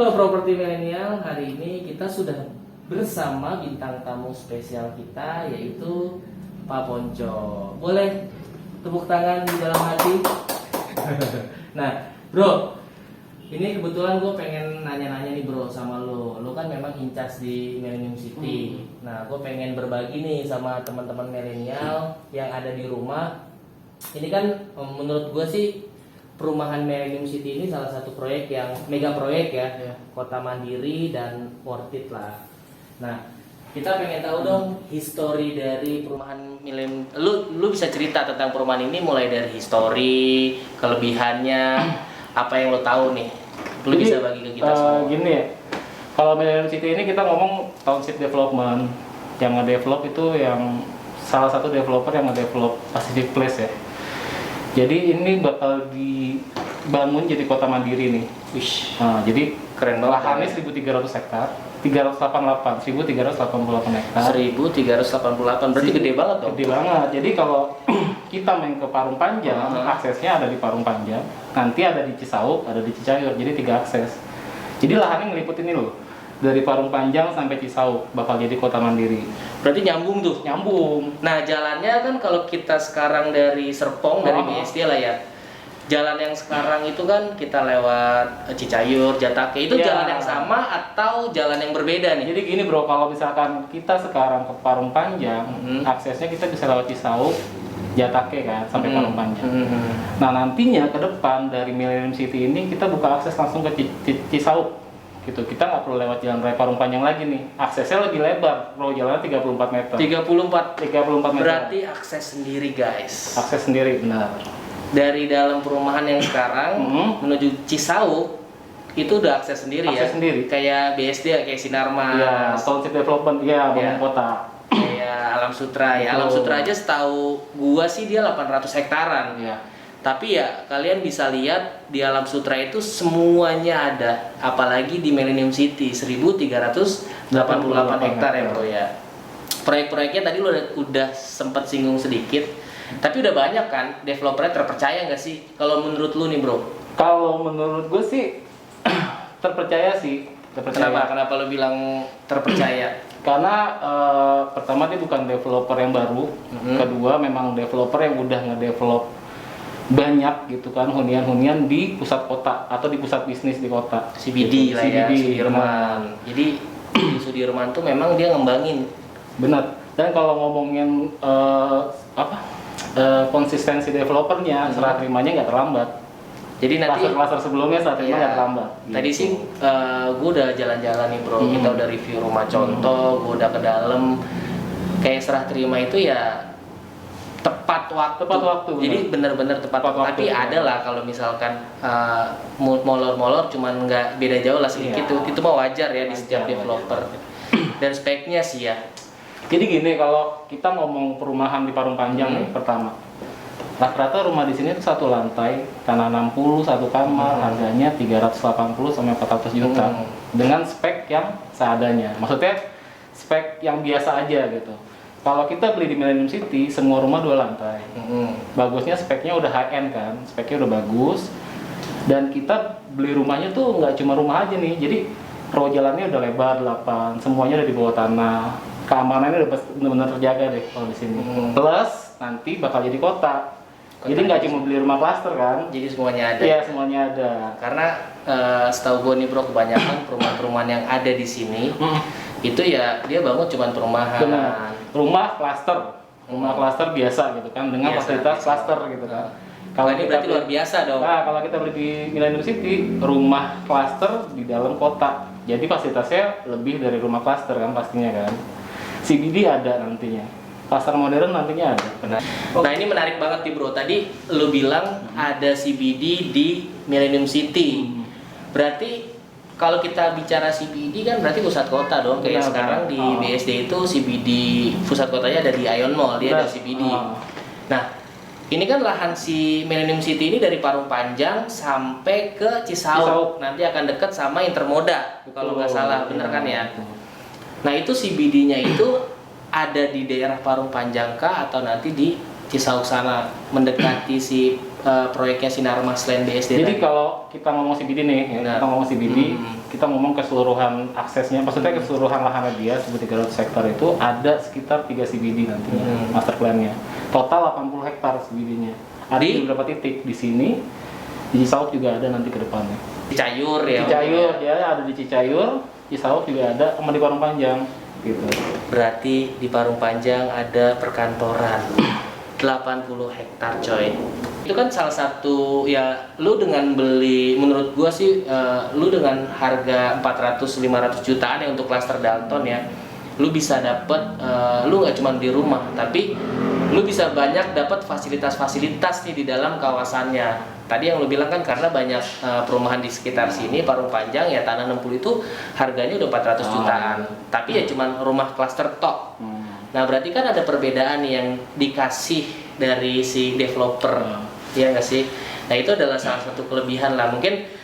Halo Properti Milenial, hari ini kita sudah bersama bintang tamu spesial kita yaitu Pak Ponco. Boleh tepuk tangan di dalam hati? Nah, bro, ini kebetulan gue pengen nanya-nanya nih bro sama lo. Lo kan memang incas di Millennium City. Nah, gue pengen berbagi nih sama teman-teman milenial yang ada di rumah. Ini kan menurut gue sih perumahan Millennium City ini salah satu proyek yang mega proyek ya, kota mandiri dan worth it lah. Nah, kita pengen tahu dong histori dari perumahan Millennium. Lu bisa cerita tentang perumahan ini mulai dari histori, kelebihannya, apa yang lo tahu nih. Lu bisa bagi ke kita semua. Gini ya, kalau Millennium City ini kita ngomong township development. Yang nge-develop itu yang salah satu developer yang nge-develop Pacific Place ya. Jadi ini bakal dibangun jadi kota mandiri nih. Wish. Nah, jadi Keren banget. lahannya 1.300 hektar, 1.388 hektar. 1.388, berarti gede banget dong. Gede banget. Jadi kalau kita main ke Parung Panjang, aksesnya ada di Parung Panjang, nanti ada di Cisauk, ada di Cicayur, jadi 3 akses. Jadi lahannya ngeliputin ini loh. Dari Parung Panjang sampai Cisauk bakal jadi kota mandiri. Berarti nyambung tuh. Nyambung. Nah, jalannya kan kalau kita sekarang dari Serpong, dari BSD lah ya. Jalan yang sekarang itu kan kita lewat Cicayur, Jatake. Itu jalan yang sama atau jalan yang berbeda nih? Jadi gini bro, kalau misalkan kita sekarang ke Parung Panjang, aksesnya kita bisa lewat Cisauk, Jatake kan, sampai Parung Panjang. Nah nantinya ke depan dari Millennium City ini kita buka akses langsung ke Cisauk. Gitu, kita nggak perlu lewat jalan raya Parung Panjang lagi nih. Aksesnya lebih lebar, bro, jalannya 34 meter. 34 meter. Berarti akses sendiri guys. Akses sendiri, benar. Dari dalam perumahan yang sekarang menuju Cisauk itu udah akses sendiri ya. Akses sendiri. Kayak BSD ya, kayak Sinarmas. Iya, township development, iya, bangun kota. Kayak Alam Sutra ya. Alam Sutra aja setahu gua sih dia 800 hektaran. Iya. Tapi ya kalian bisa lihat di Alam Sutra itu semuanya ada, apalagi di Millennium City 1.388 hektar ya bro ya. Proyek-proyeknya tadi lu udah sempat singgung sedikit, tapi udah banyak kan developernya terpercaya nggak sih? Kalau menurut lu nih bro? Kalau menurut gue sih terpercaya sih. Kenapa lu bilang terpercaya? Karena pertama dia bukan developer yang baru, kedua memang developer yang udah ngedevelop banyak gitu kan hunian-hunian di pusat kota atau di pusat bisnis di kota. CBD gitu. lah ya, CBD, Sudirman. Jadi di Sudirman tuh memang dia ngembangin. Benar. Dan kalau ngomongin konsistensi developernya, serah terimanya nggak terlambat. Jadi nanti klaster sebelumnya serah terima nggak terlambat. Tadi sih gue udah jalan-jalan nih bro, kita udah review rumah contoh, gue udah ke dalam. Kayak serah terima itu ya tepat waktu. Jadi benar-benar tepat waktu. Tapi ada lah kalau misalkan molor-molor cuman nggak beda jauh lah sedikit itu mah wajar ya di setiap developer. Dan speknya sih ya. Jadi gini, kalau kita ngomong perumahan di Parung Panjang nih pertama, rata-rata rumah di sini itu satu lantai, tanah 60, satu kamar, harganya 380 sampai 400 juta dengan spek yang seadanya. Maksudnya spek yang biasa aja gitu. Kalau kita beli di Millennium City, semua rumah 2 lantai. Bagusnya speknya udah high end kan, speknya udah bagus. Dan kita beli rumahnya tuh nggak cuma rumah aja nih, jadi row jalannya udah lebar 8, semuanya udah di bawah tanah. Keamanannya udah benar-benar terjaga deh kalau di sini. Plus nanti bakal jadi kota. Jadi nggak cuma beli rumah klaster kan? Jadi semuanya ada. Iya, semuanya ada. Karena setahu gue nih bro, kebanyakan perumahan-perumahan yang ada di sini itu ya dia bangun cuma perumahan. Benar. Rumah klaster biasa gitu kan, dengan fasilitas klaster gitu kan. Kalau ini berarti luar biasa dong. Nah, kalau kita beli di Millennium City, rumah klaster di dalam kota. Jadi fasilitasnya lebih dari rumah klaster kan pastinya kan. CBD ada nantinya. Pasar modern nantinya ada. Benar. Nah, ini menarik banget nih bro. Tadi lu bilang ada CBD di Millennium City. Berarti kalau kita bicara CBD kan berarti pusat kota dong. Kayak sekarang di BSD itu CBD pusat kotanya ada di Ion Mall, dia ada CBD. Nah, ini kan lahan si Millennium City ini dari Parung Panjang sampai ke Cisauk. Nanti akan dekat sama Intermoda kalau nggak salah, bener kan ya? Nah, itu CBD-nya itu ada di daerah Parung Panjang kah atau nanti di Cisauk sana mendekati proyeknya Sinarmas Land BSD. Jadi kalau kita ngomong CBD nih, kita ngomong CBD, kita ngomong keseluruhan aksesnya, maksudnya keseluruhan lahannya dia seperti 300 hektar itu ada sekitar 3 CBD nantinya, master plan-nya. Total 80 hektar CBD-nya. Ada di beberapa titik di sini, di Cisauk juga ada nanti ke depannya. Cicayur ya. Cicayur, ya ada di Cicayur, Cisauk juga ada, sama di Parung Panjang gitu. Berarti di Parung Panjang ada perkantoran 80 hektar coy. Itu kan salah satu ya, lu dengan beli, menurut gua sih lu dengan harga 400-500 jutaan ya untuk klaster Dalton ya, lu bisa dapet, lu nggak cuma di rumah, tapi lu bisa banyak dapat fasilitas-fasilitas nih di dalam kawasannya. Tadi yang lu bilang kan karena banyak perumahan di sekitar sini, Parung Panjang ya, tanah 60 itu harganya udah 400 jutaan. Tapi ya cuman rumah klaster tok. Nah berarti kan ada perbedaan nih yang dikasih dari si developer, ya nggak sih? Nah itu adalah salah satu kelebihan lah. Mungkin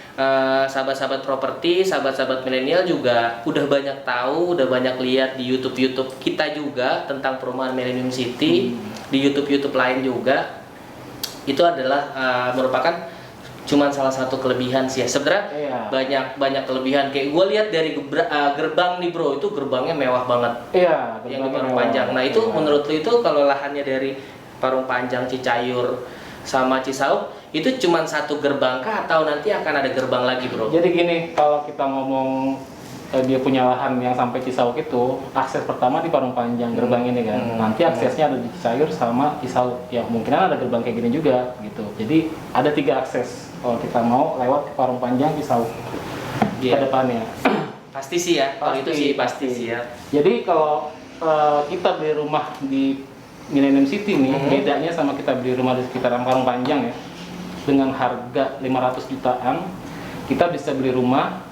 sahabat-sahabat properti, sahabat-sahabat milenial juga udah banyak tahu, udah banyak lihat di YouTube kita juga tentang perumahan Millennium City, di YouTube lain juga. Itu adalah merupakan cuman salah satu kelebihan sih ya. Sebenarnya banyak kelebihan. Kayak gue lihat dari gerbang nih bro, itu gerbangnya mewah banget. Iya, yang di Parung Panjang. Nah itu menurut lu itu kalau lahannya dari Parung Panjang, Cicayur, sama Cisauk itu cuma satu gerbang kah atau nanti akan ada gerbang lagi bro? Jadi gini, kalau kita ngomong dia punya lahan yang sampai Cisauk itu, akses pertama di Parung Panjang gerbang ini kan. Nanti aksesnya ada di Cicayur sama Cisauk. Ya kemungkinan ada gerbang kayak gini juga gitu. Jadi ada 3 akses kalau kita mau lewat ke Parung Panjang, Cisauk ke depannya. Pasti sih ya, kalau itu sih pasti sih ya. Jadi kalau kita beli rumah di Millennium City nih, bedanya sama kita beli rumah di sekitaran Parung Panjang ya, dengan harga 500 jutaan, kita bisa beli rumah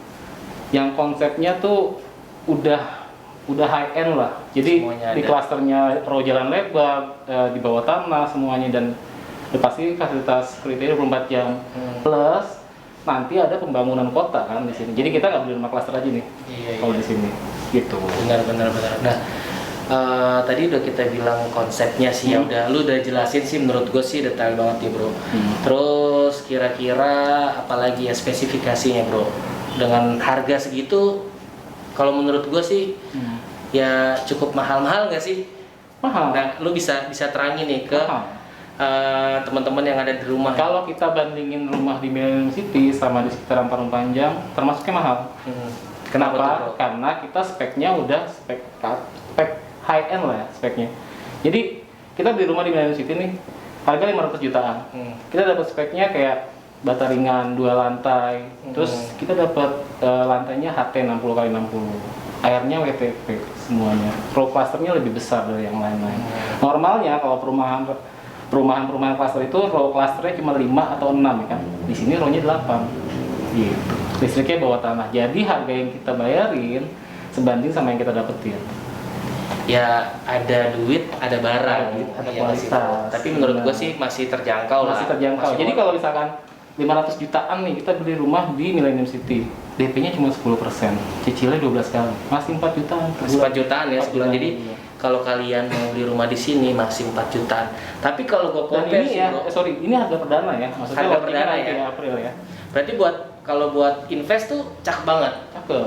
yang konsepnya tuh udah high end lah. Jadi semuanya di ada. klasternya row jalan lebar, di bawah tanah semuanya, dan pasti fasilitas kriteria 24 jam. Plus nanti ada pembangunan kota kan di sini. Jadi kita nggak beli rumah klaster aja nih. Kalau di sini gitu. Benar. Nah, tadi udah kita bilang konsepnya sih ya, lu udah jelasin sih, menurut gue sih detail banget nih bro. Terus kira-kira apalagi ya spesifikasinya bro? Dengan harga segitu, kalau menurut gue sih ya cukup mahal nggak sih? Mahal. Nah, lu bisa terangin nih ke teman-teman yang ada di rumah. Kalau kita bandingin rumah di Millennium City sama di sekitaran Parung Panjang, termasuknya mahal. Kenapa tuh, bro? Karena kita speknya udah spek high end lah ya, speknya. Jadi kita beli rumah di Millennium City nih, harga 500 jutaan. Kita dapat speknya kayak bata ringan 2 lantai, terus kita dapat lantainya HT 60x60, airnya WTP semuanya. Row clusternya lebih besar dari yang lain-lain. Normalnya kalau perumahan cluster itu row clusternya cuma 5 atau 6 ya kan. Di sini row-nya 8. Gitu. Listriknya bawah tanah. Jadi harga yang kita bayarin sebanding sama yang kita dapetin. Ya ada duit, ada barang, ada ya, kualitas. Tapi menurut gue sih masih terjangkau lah. Masih terjangkau. Jadi kalau misalkan 500 jutaan nih kita beli rumah di Millennium City, DP-nya cuma 10%, cicilnya 12 kali, masih 4 jutaan. Masih 4 jutaan ya sebulan. Jadi kalau kalian mau beli rumah di sini masih 4 jutaan. Tapi kalau gue compare ini ya, ini harga perdana ya, maksudnya harga perdana ya. April ya. Berarti kalau buat invest tuh cakep banget.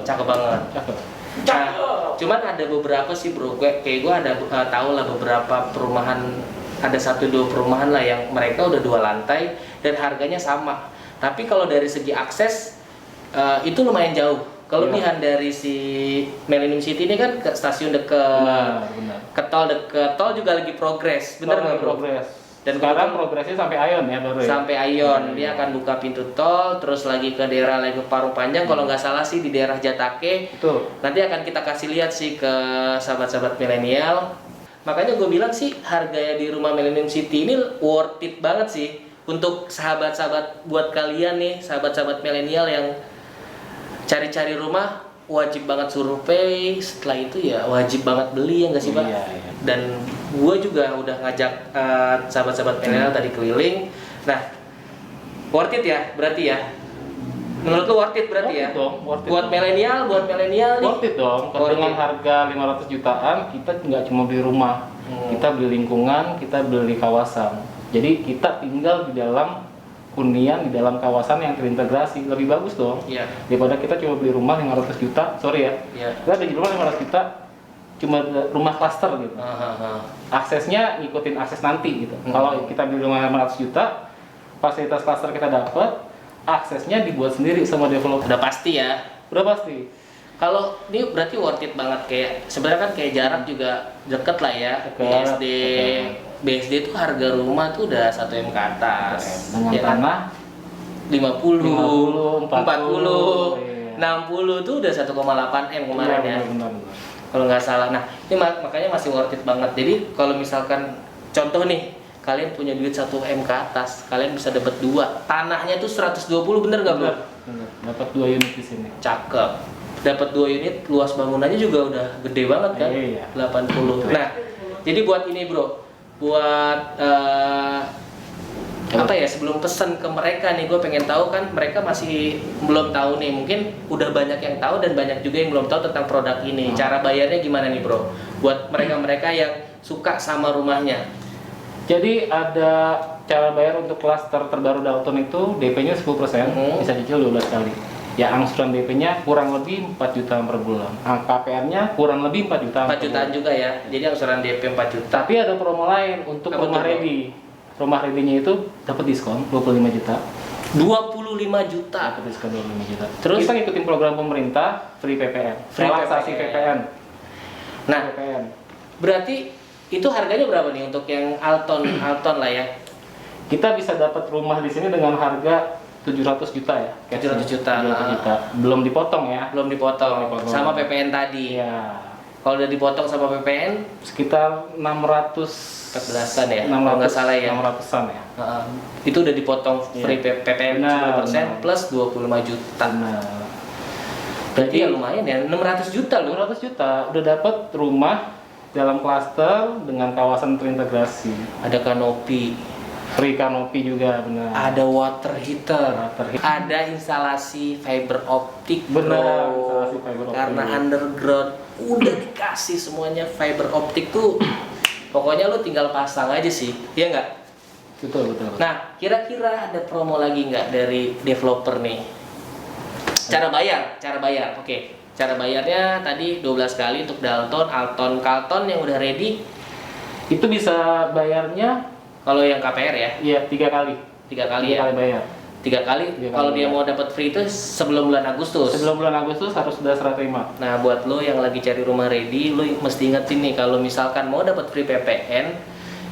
Cakep banget. Nah, cuman ada beberapa sih bro, kayak gue ada tahu lah beberapa perumahan, ada 1-2 perumahan lah yang mereka udah 2 lantai dan harganya sama. Tapi kalau dari segi akses itu lumayan jauh. Kelebihan dari si Millennium City ini kan ke stasiun dekat, ke tol juga lagi progres, bener nggak bro? Progres. Dan sekarang progresnya sampai Ion ya baru ya? Sampai Ion, dia akan buka pintu tol, terus lagi ke daerah lagi ke Parung Panjang, kalau nggak salah sih di daerah Jatake. Betul. Nanti akan kita kasih lihat sih ke sahabat-sahabat milenial. Makanya gue bilang sih harganya di rumah Millennium City ini worth it banget sih untuk sahabat-sahabat, buat kalian nih sahabat-sahabat milenial yang cari-cari rumah, wajib banget survei, setelah itu ya wajib banget beli ya nggak sih Pak? Iya. Dan gue juga udah ngajak sahabat-sahabat milenial tadi keliling. Nah, worth it ya berarti ya? Menurut lu worth it berarti ya? Buat milenial nih. Worth it dong. Dengan harga 500 jutaan kita nggak cuma beli rumah, kita beli lingkungan, kita beli kawasan. Jadi kita tinggal di dalam hunian di dalam kawasan yang terintegrasi. Lebih bagus dong. Iya. Daripada kita cuma beli rumah 500 juta, sorry ya. Iya. Kita beli rumah 500 juta, cuma rumah klaster gitu. Aksesnya ngikutin akses nanti gitu. Kalau kita beli rumah 500 juta, fasilitas klaster kita dapat, aksesnya dibuat sendiri sama developer. Udah pasti ya. Udah pasti. Kalau ini berarti worth it banget, kayak sebenarnya kan kayak jarak juga deket lah ya. Dekat, BSD tuh harga rumah tuh udah 1 M ke atas. Dengan Ya kan? tanah 50, 40, iya. 60 tuh udah 1,8 M kemarin ya. Benar. Kalau nggak salah. Nah, ini makanya masih worth it banget. Jadi kalau misalkan contoh nih, kalian punya duit 1 M ke atas, kalian bisa dapat 2. Tanahnya tuh 120, bener nggak bro? Benar. Dapat 2 unit di sini. Cakep. Dapat 2 unit, luas bangunannya juga udah gede banget kan? Iya. 80. Nah, jadi buat ini bro, buat apa ya, sebelum pesan ke mereka nih, gue pengen tahu kan mereka masih belum tahu nih, mungkin udah banyak yang tahu dan banyak juga yang belum tahu tentang produk ini. Cara bayarnya gimana nih bro? Buat mereka-mereka yang suka sama rumahnya. Jadi ada cara bayar untuk klaster terbaru Dalton itu DP-nya 10%, bisa cicil 12 kali. Ya angsuran DP-nya kurang lebih 4 juta per bulan. KPR-nya kurang lebih 4 juta. 4 jutaan juga ya. Jadi angsuran DP 4 juta. Tapi ada promo lain untuk Apa rumah tuh, Bro? ready. Rumah ready-nya itu dapat diskon 25 juta. 25 juta. Dapat diskon 25 juta. Terus? Kita ngikutin program pemerintah free PPN. Free Relaksasi PPN. PPN. Nah, PPN. berarti itu harganya berapa nih untuk yang Alton lah ya? Kita bisa dapat rumah di sini dengan harga 700 juta ya. 700 juta. 700 juta. Belum dipotong ya. Belum dipotong sama PPN tadi. Iya. Kalau udah dipotong sama PPN Sekitar 14-an ya, 600, kalau nggak salah ya. 600-an ya. Itu udah dipotong free PPN Benar, 10% plus 25 juta. Nah, Berarti ya lumayan ya, 600 juta loh. 600 juta udah dapat rumah dalam klaster dengan kawasan terintegrasi. Ada kanopi, Free kanopi juga, benar. ada water heater, Water heater. ada instalasi fiber optik, Benar, bro. instalasi fiber optik. Karena underground udah dikasih semuanya fiber optik tuh. Pokoknya lu tinggal pasang aja sih, iya nggak? Betul. Nah, kira-kira ada promo lagi nggak dari developer nih? Cara bayar. Oke. Cara bayarnya tadi 12 kali untuk Dalton, Alton, Carlton yang udah ready. Itu bisa bayarnya Kalau yang KPR ya, ya 3 kali. 3 kali ya. 3 kali bayar. 3 kali. Tiga Kalau kali dia bayar. mau dapat free itu sebelum bulan Agustus. Sebelum bulan Agustus harus sudah serah terima. Nah, buat lo yang lagi cari rumah ready, lo mesti ingetin nih kalau misalkan mau dapat free PPN,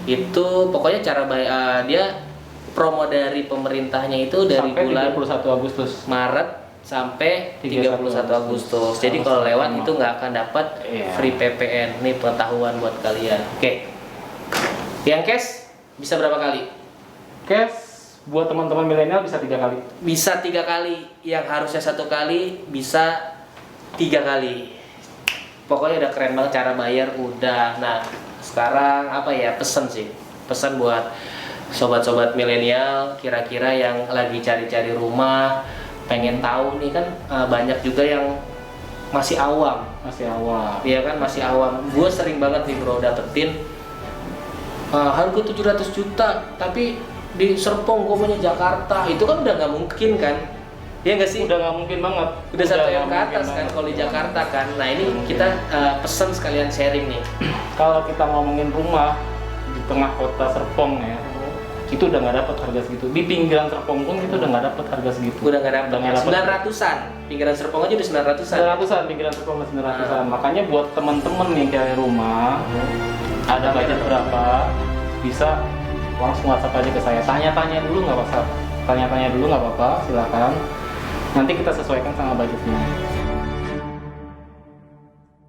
itu pokoknya cara bayar dia promo dari pemerintahnya itu dari Sampai bulan 31 Agustus. Maret sampai 31 Agustus. Jadi Harus kalau lewat terima. itu nggak akan dapat Iya. free PPN. Nih pengetahuan buat kalian. Oke. Yang cash bisa berapa kali? Cash buat teman-teman milenial bisa 3 kali. Bisa 3 kali. Yang harusnya 1 kali bisa 3 kali. Pokoknya udah keren banget cara bayar udah. Nah, sekarang apa ya, pesan sih. Pesan buat sobat-sobat milenial kira-kira yang lagi cari-cari rumah, pengen tahu nih kan banyak juga yang masih awam. Masih awal. Iya kan, masih awam. Gue sering banget nih bro dapetin harga 700 juta tapi di Serpong gue punya Jakarta. Itu kan udah nggak mungkin kan? Iya nggak sih? Udah nggak mungkin banget. Udah 1 nggak yang ke mungkin atas kan banget. kalau di Jakarta kan. Nah ini kita pesan sekalian sharing nih. Kalau kita ngomongin rumah di tengah kota Serpong ya, itu udah nggak dapat harga segitu. Di pinggiran Serpong pun kita udah nggak dapat harga segitu. Udah nggak Udah nggak dapet. dapet. 900-an. Pinggiran Serpong aja udah 900-an. 900-an, pinggiran Serpong masih 900-an. Makanya buat temen-temen nih cari rumah, ada budget berapa, bisa langsung WhatsApp aja ke saya. Tanya-tanya dulu nggak apa-apa. Tanya-tanya dulu nggak apa-apa, silakan. Nanti kita sesuaikan sama budgetnya.